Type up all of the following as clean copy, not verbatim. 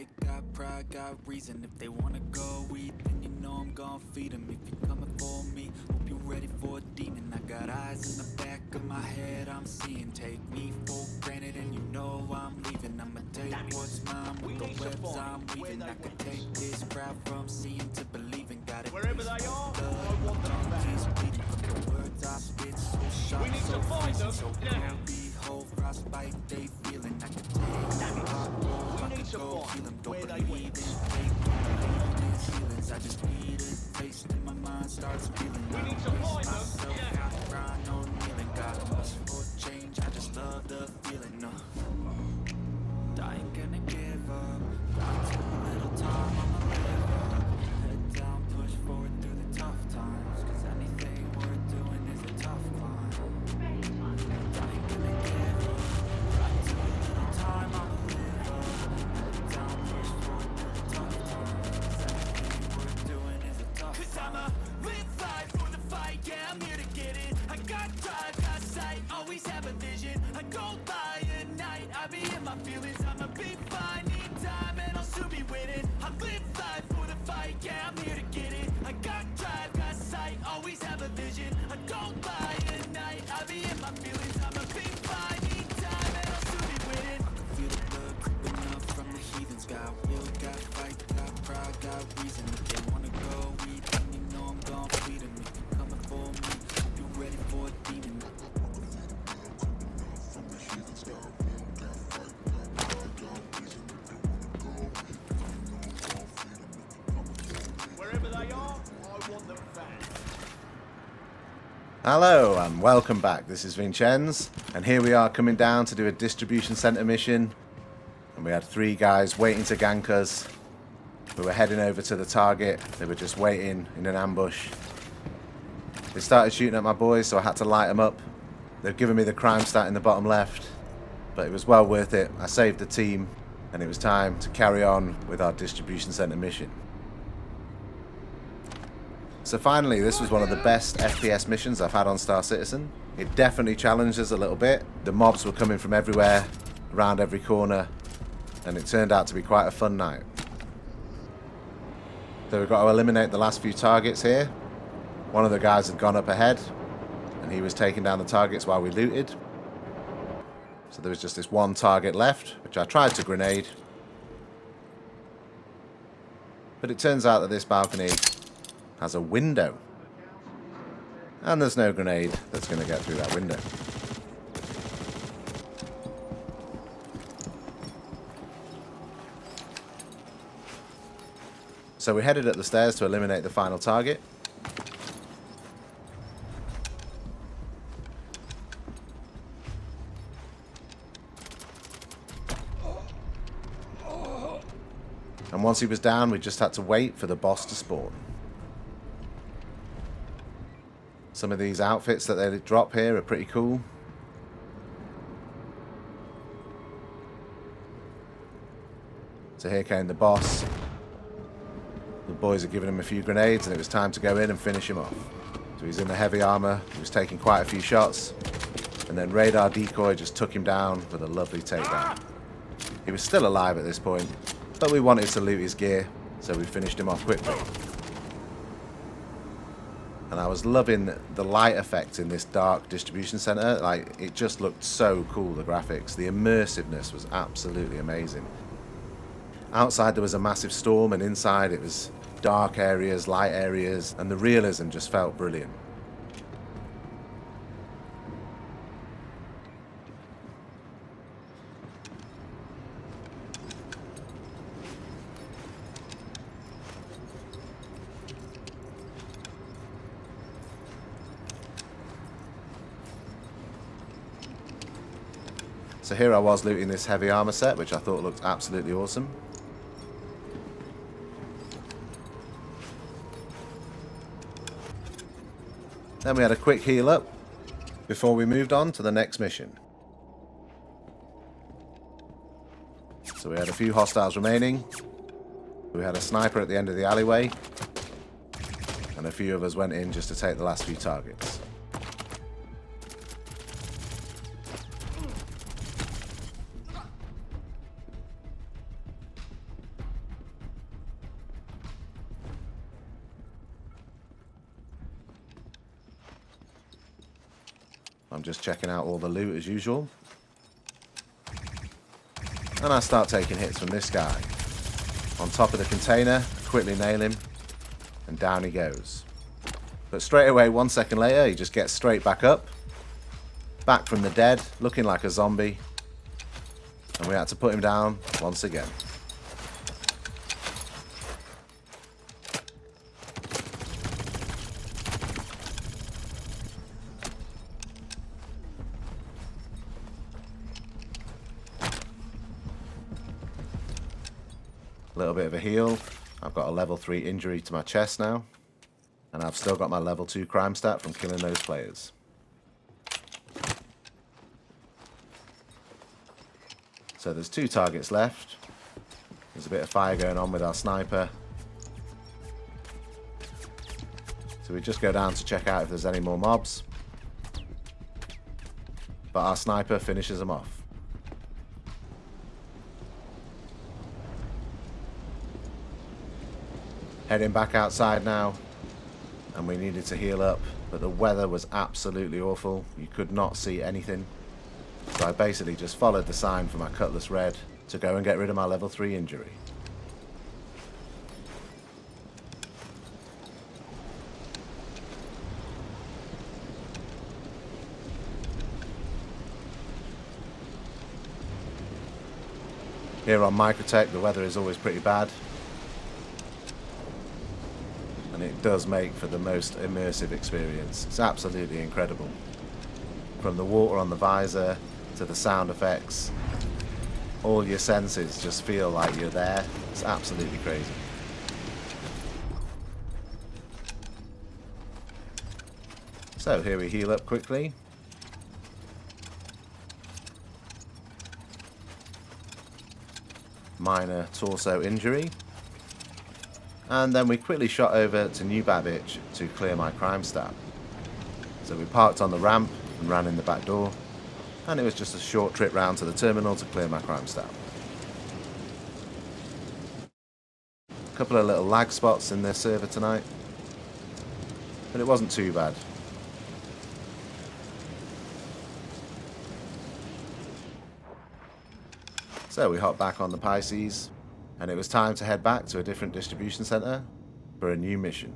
fight, got pride, got reason. If they wanna go eat, then you know I'm gon' feed them. If you're coming for me, hope you're ready for a demon. I got eyes in the back of my head, I'm seeing. Take me for granted and you know I'm leaving. I'ma take what's mine with the webs I'm weaving. I can take this crowd from seeing to believing. Got it Wherever they are, I want them back. the words I spit so sharp, We need so to find them so now. behold, frostbite they feeling. I can take it hot roll, I We need can to go find feel them. Don't where they believe went. in fake, don't believe in feelings. I just need a taste and my mind starts feeling. We I need don't to waste find them myself, now. got to grind on kneeling. Got a push for change, I just love the feeling. I ain't gonna give up. Got too little time, I'ma live up. Head down, push forward through the tough times. Cause anything worth doing is a tough climb. I ain't gonna give up. Got too little time, I'ma live up. Head down, push forward through the tough times. Cause anything worth doing is a tough climb. Cause I'ma live life for the fight, yeah, I'm here to get it. I got drive, got sight, always have a vision. I don't lie at night, I be in my feelings. I'ma be fine, need time, and I'll soon be winning. I live life for the fight, yeah, I'm here to get it. I got drive, got sight, always have a vision. I don't lie at night, I be in my feelings. I'ma be fine, need time, and I'll soon be winning. I can feel the blood creeping up from the heathens. Got will, got fight, got pride, got reason. If they wanna go eat, then you know I'm gon' feed them. If you coming for me, hope you ready for a demon. Wherever they are, I want them back. Hello and welcome back. This is Vinchenz, and here we are coming down to do a distribution center mission. And we had 3 guys waiting to gank us. We were heading over to the target. They were just waiting in an ambush. They started shooting at my boys, so I had to light them up. They've given me the crime stat in the bottom left, but it was well worth it. I saved the team, and it was time to carry on with our distribution center mission. So finally, this was one of the best FPS missions I've had on Star Citizen. It definitely challenged us a little bit. The mobs were coming from everywhere, around every corner, and it turned out to be quite a fun night. So we've got to eliminate the last few targets here. One of the guys had gone up ahead, and he was taking down the targets while we looted. So there was just this one target left, which I tried to grenade. But it turns out that this balcony has a window. And there's no grenade that's going to get through that window. So we headed up the stairs to eliminate the final target. And once he was down, we just had to wait for the boss to spawn. Some of these outfits that they drop here are pretty cool. So here came the boss. The boys had given him a few grenades and it was time to go in and finish him off. So he's in the heavy armor, he was taking quite a few shots, and then radar decoy just took him down with a lovely takedown. He was still alive at this point, but we wanted to loot his gear, so we finished him off quickly. And I was loving the light effect in this dark distribution center. Like, it just looked so cool, the graphics. The immersiveness was absolutely amazing. Outside there was a massive storm, and inside it was dark areas, light areas, and the realism just felt brilliant. So here I was looting this heavy armor set, which I thought looked absolutely awesome. Then we had a quick heal up before we moved on to the next mission. So we had a few hostiles remaining. We had a sniper at the end of the alleyway, and a few of us went in just to take the last few targets. I'm just checking out all the loot as usual. And I start taking hits from this guy. On top of the container, quickly nail him, and down he goes. But straight away, 1 second later, he just gets straight back up. Back from the dead, looking like a zombie. And we had to put him down once again. A little bit of a heal. I've got a level 3 injury to my chest now. And I've still got my level 2 crime stat from killing those players. So there's 2 targets left. There's a bit of fire going on with our sniper. So we just go down to check out if there's any more mobs. But our sniper finishes them off. Heading back outside now. And we needed to heal up. But the weather was absolutely awful. You could not see anything. So I basically just followed the sign for my Cutlass Red to go and get rid of my level 3 injury. Here on Microtech, the weather is always pretty bad. And it does make for the most immersive experience. It's absolutely incredible. From the water on the visor to the sound effects, all your senses just feel like you're there. It's absolutely crazy. So here we heal up quickly. Minor torso injury. And then we quickly shot over to New Babbage to clear my crime stat. So we parked on the ramp and ran in the back door. And it was just a short trip round to the terminal to clear my crime stat. A couple of little lag spots in this server tonight. But it wasn't too bad. So we hopped back on the Pisces. And it was time to head back to a different distribution center for a new mission.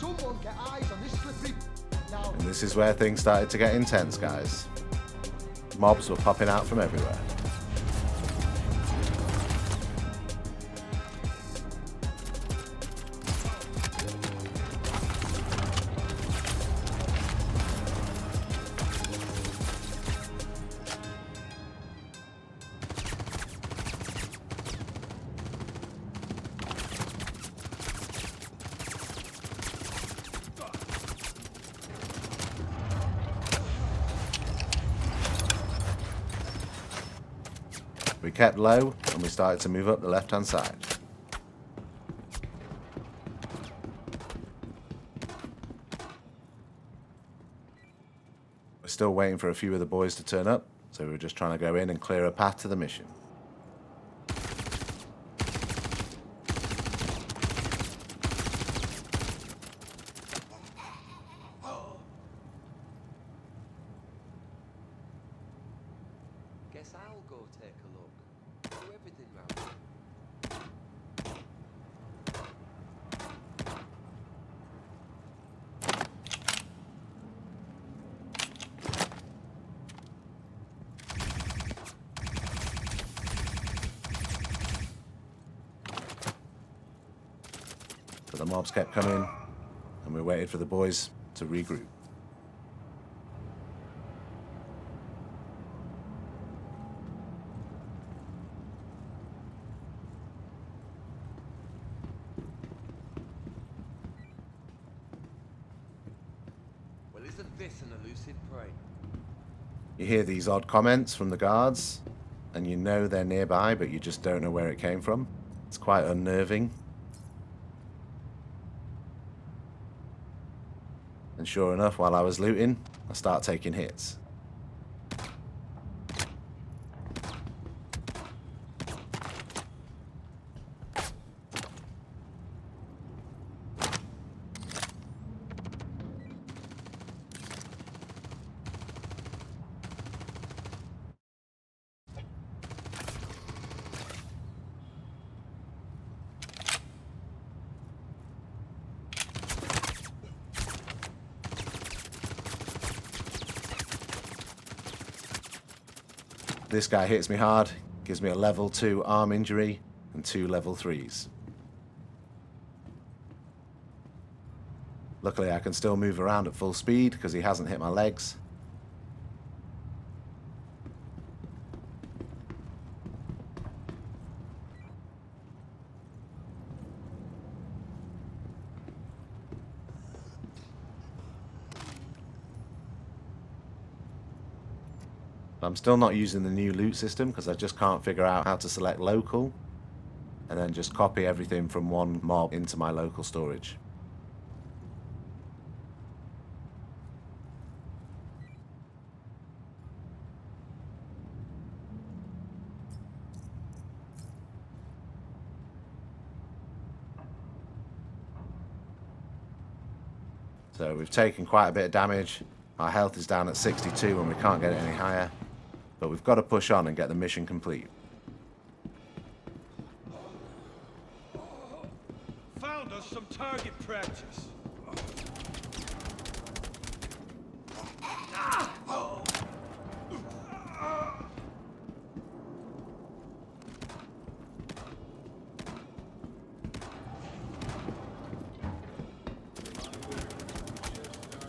Someone get eyes on this slippery. Now. And this is where things started to get intense, guys. Mobs were popping out from everywhere. We kept low and we started to move up the left-hand side. We're still waiting for a few of the boys to turn up, so we're just trying to go in and clear a path to the mission. Guess I'll go take a look. Do everything round. But the mobs kept coming, and we waited for the boys to regroup. Isn't this an elusive prey? You hear these odd comments from the guards, and you know they're nearby, but you just don't know where it came from. It's quite unnerving. And sure enough, while I was looting, I start taking hits. This guy hits me hard, gives me a level 2 arm injury and 2 level 3s. Luckily I can still move around at full speed because he hasn't hit my legs. I'm still not using the new loot system because I just can't figure out how to select local and then just copy everything from one mob into my local storage. So we've taken quite a bit of damage. Our health is down at 62 and we can't get it any higher. But we've got to push on and get the mission complete. Found us some target practice.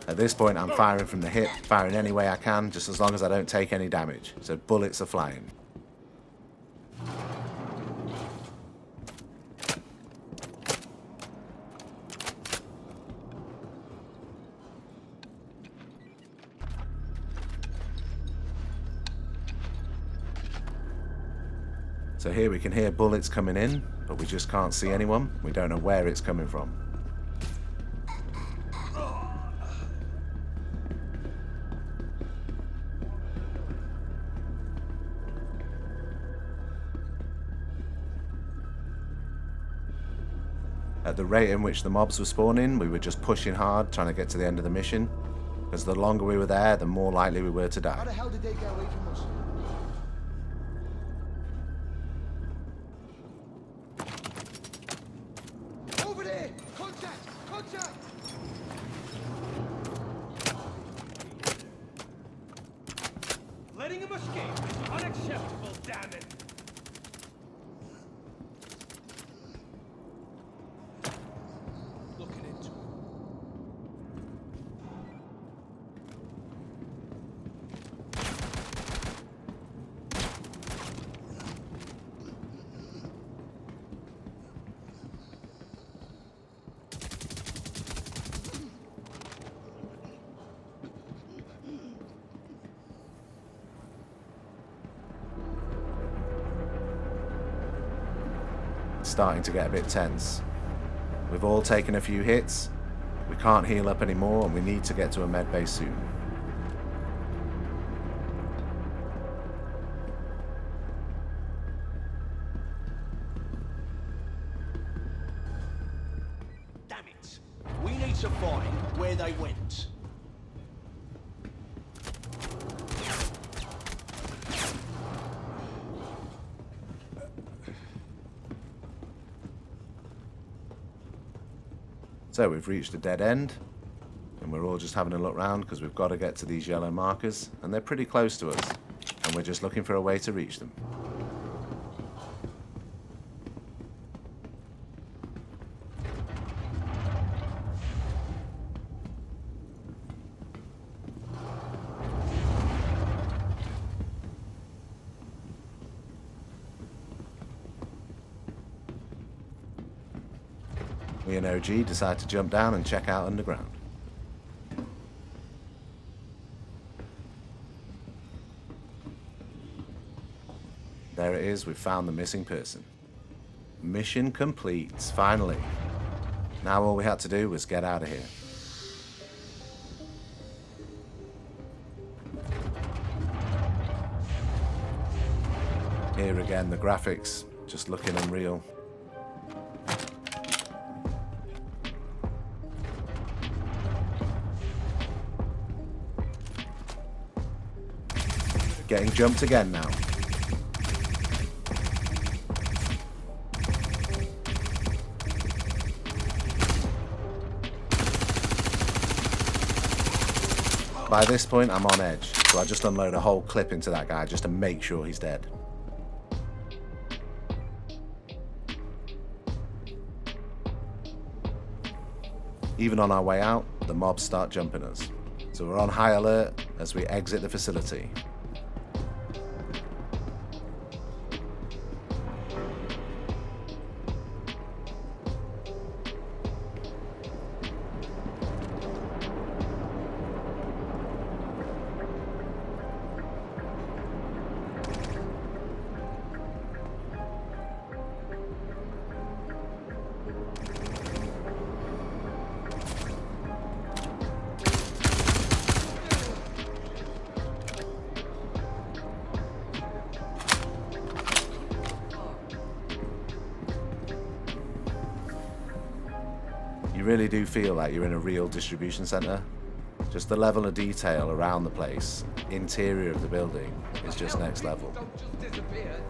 At this point I'm firing from the hip, firing any way I can, just as long as I don't take any damage. So bullets are flying. So here we can hear bullets coming in, but we just can't see anyone. We don't know where it's coming from. At the rate in which the mobs were spawning, we were just pushing hard, trying to get to the end of the mission. Because the longer we were there, the more likely we were to How die. the hell did they get away from us? Over there! Contact! Contact! Letting him escape is unacceptable, damn it! Looking into it. It's starting to get a bit tense. We've all taken a few hits. We can't heal up anymore and we need to get to a med base soon. Damn it! We need to find where they went. So we've reached a dead end and we're all just having a look round because we've got to get to these yellow markers and they're pretty close to us and we're just looking for a way to reach them. Me and OG decide to jump down and check out underground. There it is, we've found the missing person. Mission complete, finally. Now all we had to do was get out of here. Here again, the graphics just looking unreal. Getting jumped again now. By this point, I'm on edge, so I just unload a whole clip into that guy just to make sure he's dead. Even on our way out, the mobs start jumping us. So we're on high alert as we exit the facility. You really do feel like you're in a real distribution center. Just the level of detail around the place, interior of the building, is just next level. Don't just disappear.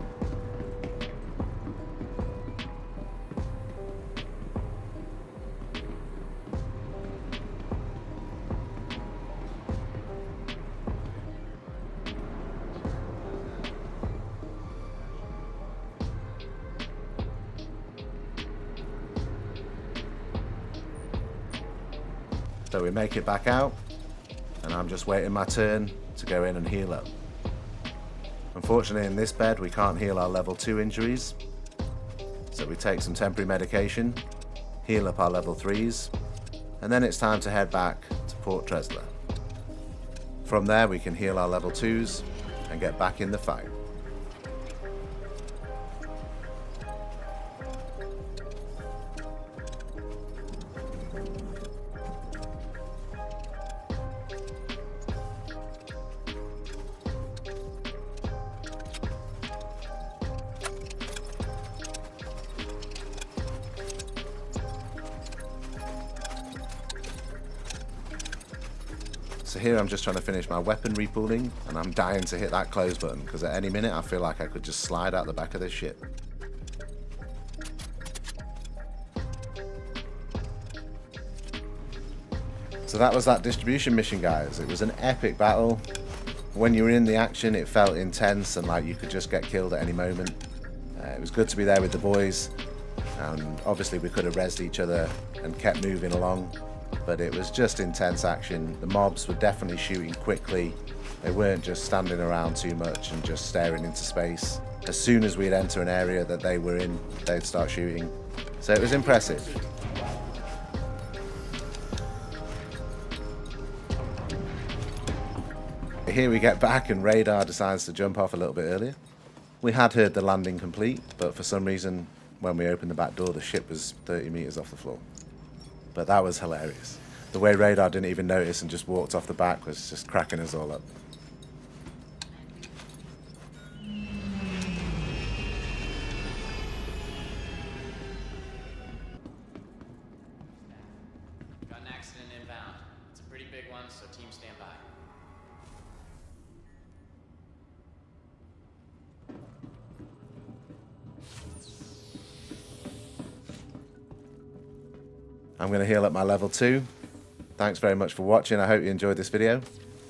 So we make it back out, and I'm just waiting my turn to go in and heal up. Unfortunately, in this bed, we can't heal our level 2 injuries, so we take some temporary medication, heal up our level 3s, and then it's time to head back to Port Tresla. From there, we can heal our level 2s and get back in the fight. So here I'm just trying to finish my weapon repooling, and I'm dying to hit that close button because at any minute I feel like I could just slide out the back of this ship. So that was that distribution mission, guys. It was an epic battle. When you were in the action, it felt intense and like you could just get killed at any moment. It was good to be there with the boys, and obviously we could have rezzed each other and kept moving along. But it was just intense action. The mobs were definitely shooting quickly. They weren't just standing around too much and just staring into space. As soon as we'd enter an area that they were in, they'd start shooting. So it was impressive. Here we get back and Radar decides to jump off a little bit earlier. We had heard the landing complete, but for some reason, when we opened the back door, the ship was 30 meters off the floor. But that was hilarious. The way Radar didn't even notice and just walked off the back was just cracking us all up. Got an accident inbound. It's a pretty big one, so team stand by. I'm going to heal up my level 2. Thanks very much for watching. I hope you enjoyed this video.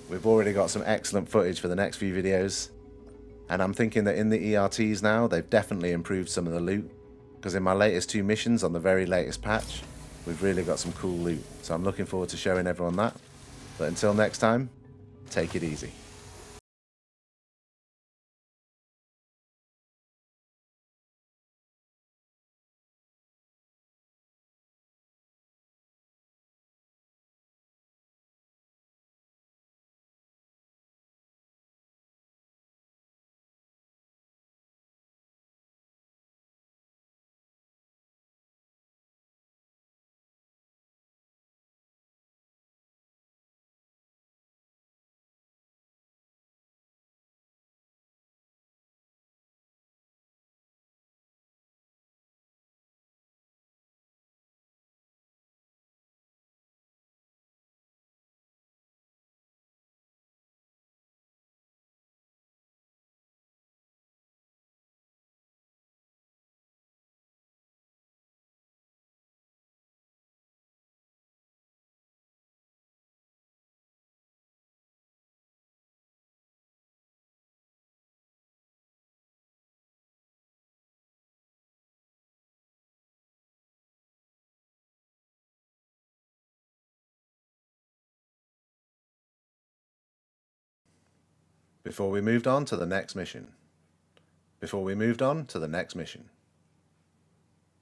We've already got some excellent footage for the next few videos. And I'm thinking that in the ERTs now, they've definitely improved some of the loot. Because in my latest 2 missions on the very latest patch, we've really got some cool loot. So I'm looking forward to showing everyone that. But until next time, take it easy. Before we moved on to the next mission. Before we moved on to the next mission.